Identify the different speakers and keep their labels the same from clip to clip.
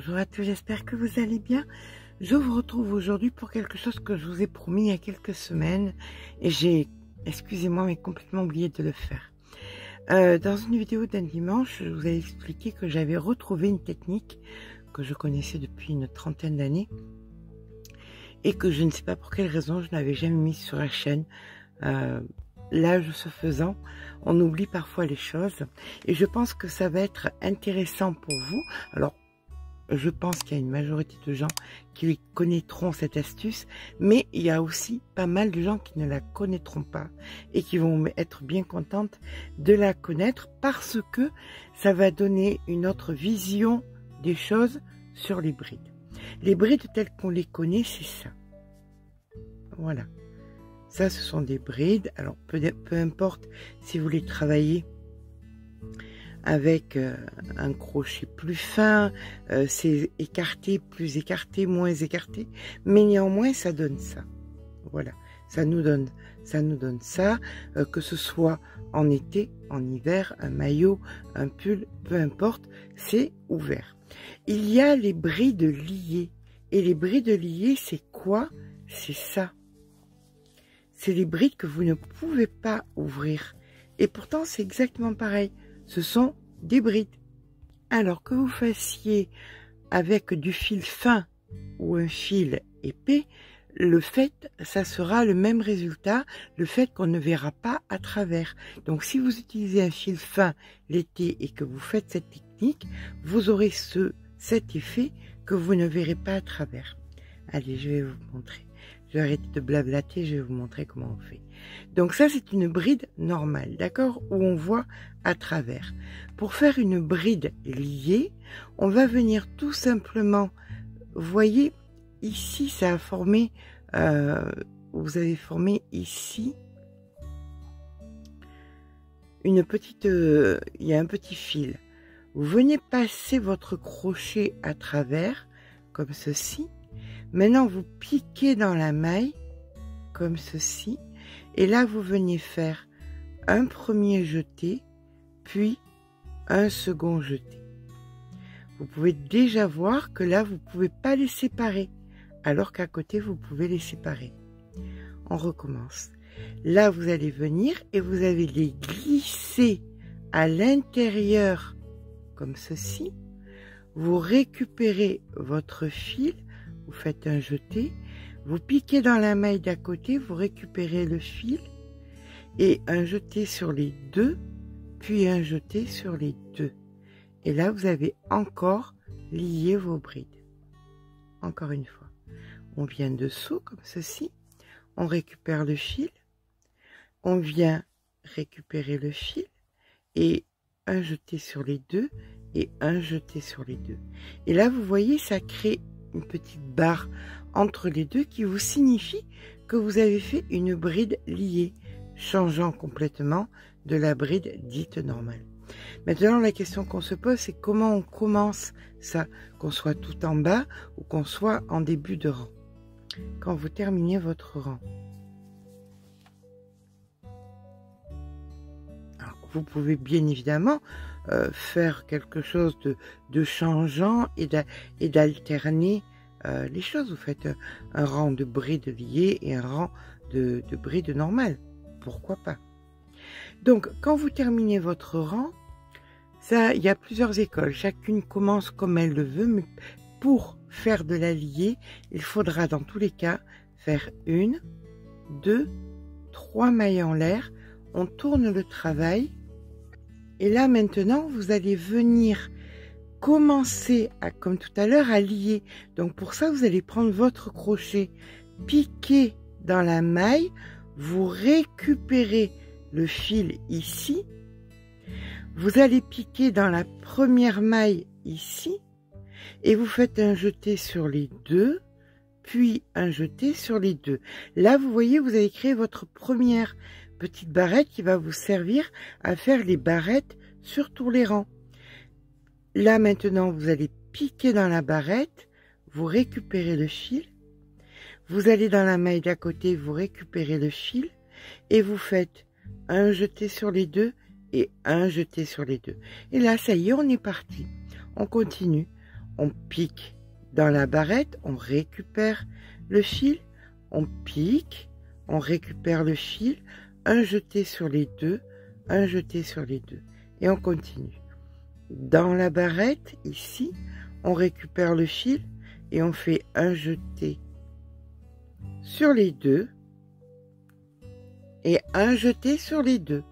Speaker 1: Bonjour à tous, j'espère que vous allez bien. Je vous retrouve aujourd'hui pour quelque chose que je vous ai promis il y a quelques semaines et j'ai, excusez-moi, mais complètement oublié de le faire. Dans une vidéo d'un dimanche, je vous ai expliqué que j'avais retrouvé une technique que je connaissais depuis une trentaine d'années et que je ne sais pas pour quelle raison je n'avais jamais mise sur la chaîne. L'âge se faisant, on oublie parfois les choses et je pense que ça va être intéressant pour vous. Alors, je pense qu'il y a une majorité de gens qui connaîtront cette astuce, mais il y a aussi pas mal de gens qui ne la connaîtront pas et qui vont être bien contentes de la connaître parce que ça va donner une autre vision des choses sur les brides. Les brides telles qu'on les connaît, c'est ça. Voilà. Ça, ce sont des brides. Alors, peu importe si vous les travaillez avec un crochet plus fin, c'est écarté, plus écarté, moins écarté, mais néanmoins ça donne ça. Voilà, ça nous donne ça, que ce soit en été, en hiver, un maillot, un pull, peu importe, c'est ouvert. Il y a les brides liées, et les brides liées, c'est quoi? C'est ça. C'est les brides que vous ne pouvez pas ouvrir, et pourtant c'est exactement pareil. Ce sont des brides. Alors que vous fassiez avec du fil fin ou un fil épais, le fait, ça sera le même résultat, le fait qu'on ne verra pas à travers. Donc si vous utilisez un fil fin l'été et que vous faites cette technique, vous aurez cet effet que vous ne verrez pas à travers. Allez, je vais vous montrer. Je vais arrêter de blablater, je vais vous montrer comment on fait. Donc ça, c'est une bride normale, d'accord? Où on voit à travers. Pour faire une bride liée, on va venir tout simplement, vous voyez, ici, ça a formé, vous avez formé ici, une petite, il y a un petit fil. Vous venez passer votre crochet à travers, comme ceci. Maintenant, vous piquez dans la maille, comme ceci, et là, vous venez faire un premier jeté, puis un second jeté. Vous pouvez déjà voir que là, vous ne pouvez pas les séparer, alors qu'à côté, vous pouvez les séparer. On recommence. Là, vous allez venir et vous allez les glisser à l'intérieur, comme ceci. Vous récupérez votre fil, vous faites un jeté, vous piquez dans la maille d'à côté, vous récupérez le fil et un jeté sur les deux, puis un jeté sur les deux. Et là, vous avez encore lié vos brides. Encore une fois. On vient dessous, comme ceci. On récupère le fil. On vient récupérer le fil et un jeté sur les deux et un jeté sur les deux. Et là, vous voyez, ça crée une petite barre entre les deux qui vous signifie que vous avez fait une bride liée, changeant complètement de la bride dite normale. Maintenant, la question qu'on se pose, c'est comment on commence ça, qu'on soit tout en bas ou qu'on soit en début de rang. Quand vous terminez votre rang. Alors, vous pouvez bien évidemment faire quelque chose de changeant et d'alterner les choses. Vous faites un rang de brides liées et un rang de brides normales. Pourquoi pas? Donc, quand vous terminez votre rang, ça, il y a plusieurs écoles. Chacune commence comme elle le veut, mais pour faire de la liée, il faudra dans tous les cas faire 1, 2, 3 mailles en l'air. On tourne le travail. Et là, maintenant, vous allez venir commencer, comme tout à l'heure, à lier. Donc, pour ça, vous allez prendre votre crochet, piquer dans la maille, vous récupérez le fil ici, vous allez piquer dans la première maille ici, et vous faites un jeté sur les deux, puis un jeté sur les deux. Là, vous voyez, vous avez créé votre première petite barrette qui va vous servir à faire les barrettes sur tous les rangs. Là, maintenant, vous allez piquer dans la barrette, vous récupérez le fil, vous allez dans la maille d'à côté, vous récupérez le fil, et vous faites un jeté sur les deux et un jeté sur les deux. Et là, ça y est, on est parti. On continue. on pique dans la barrette, on récupère le fil, on pique, on récupère le fil, un jeté sur les deux, un jeté sur les deux, et on continue. Dans la barrette, ici, on récupère le fil et on fait un jeté sur les deux et un jeté sur les deux.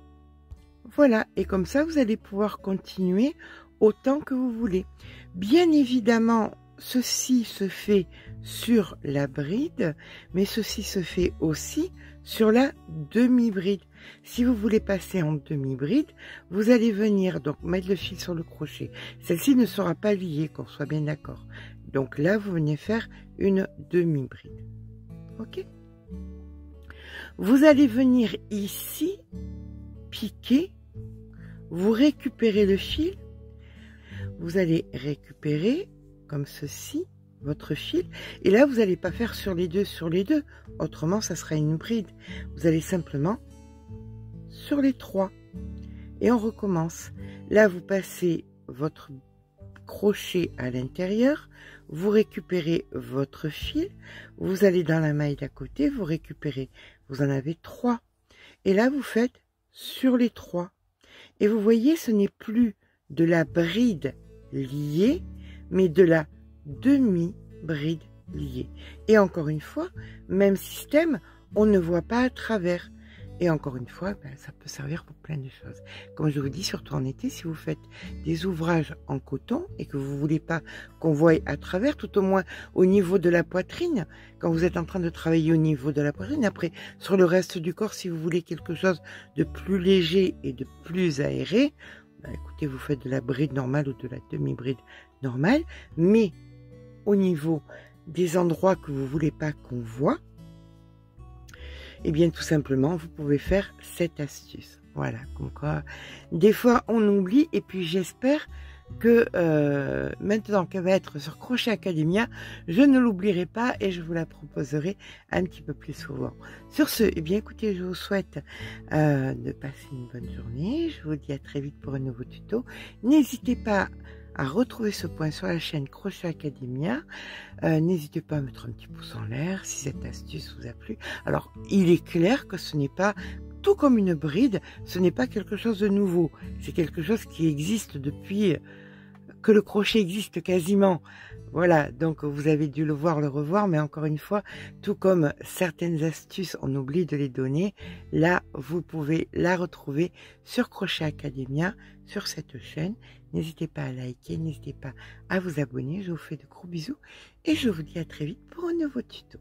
Speaker 1: Voilà, et comme ça, vous allez pouvoir continuer autant que vous voulez. Bien évidemment, ceci se fait sur la bride, mais ceci se fait aussi sur la demi-bride. Si vous voulez passer en demi-bride, vous allez venir donc mettre le fil sur le crochet. Celle-ci ne sera pas liée, qu'on soit bien d'accord. Donc là, vous venez faire une demi-bride. Ok? Vous allez venir ici, piquer, vous récupérez le fil, vous allez récupérer comme ceci votre fil, et là vous n'allez pas faire sur les deux, autrement ça sera une bride. Vous allez simplement sur les trois et on recommence. Là vous passez votre crochet à l'intérieur, vous récupérez votre fil, vous allez dans la maille d'à côté, vous récupérez, vous en avez 3, et là vous faites sur les 3, et vous voyez, ce n'est plus de la bride liée, mais de la demi-bride liée. Et encore une fois, même système, on ne voit pas à travers. Et encore une fois, ça peut servir pour plein de choses. Comme je vous dis, surtout en été, si vous faites des ouvrages en coton et que vous ne voulez pas qu'on voie à travers, tout au moins au niveau de la poitrine, quand vous êtes en train de travailler au niveau de la poitrine, après sur le reste du corps, si vous voulez quelque chose de plus léger et de plus aéré, écoutez, vous faites de la bride normale ou de la demi-bride normale, mais au niveau des endroits que vous ne voulez pas qu'on voit, et bien tout simplement, vous pouvez faire cette astuce. Voilà, comme quoi, des fois on oublie, et puis j'espère que maintenant qu'elle va être sur Crochet Academia, je ne l'oublierai pas et je vous la proposerai un petit peu plus souvent. Sur ce, eh bien écoutez, je vous souhaite de passer une bonne journée. Je vous dis à très vite pour un nouveau tuto. N'hésitez pas à retrouver ce point sur la chaîne Crochet Academia. N'hésitez pas à mettre un petit pouce en l'air si cette astuce vous a plu. Alors, il est clair que ce n'est pas tout comme une bride, ce n'est pas quelque chose de nouveau. C'est quelque chose qui existe depuis que le crochet existe quasiment. Voilà, donc vous avez dû le voir, le revoir, mais encore une fois, tout comme certaines astuces, on oublie de les donner, là, vous pouvez la retrouver sur Crochet Academia, sur cette chaîne. N'hésitez pas à liker, n'hésitez pas à vous abonner. Je vous fais de gros bisous et je vous dis à très vite pour un nouveau tuto.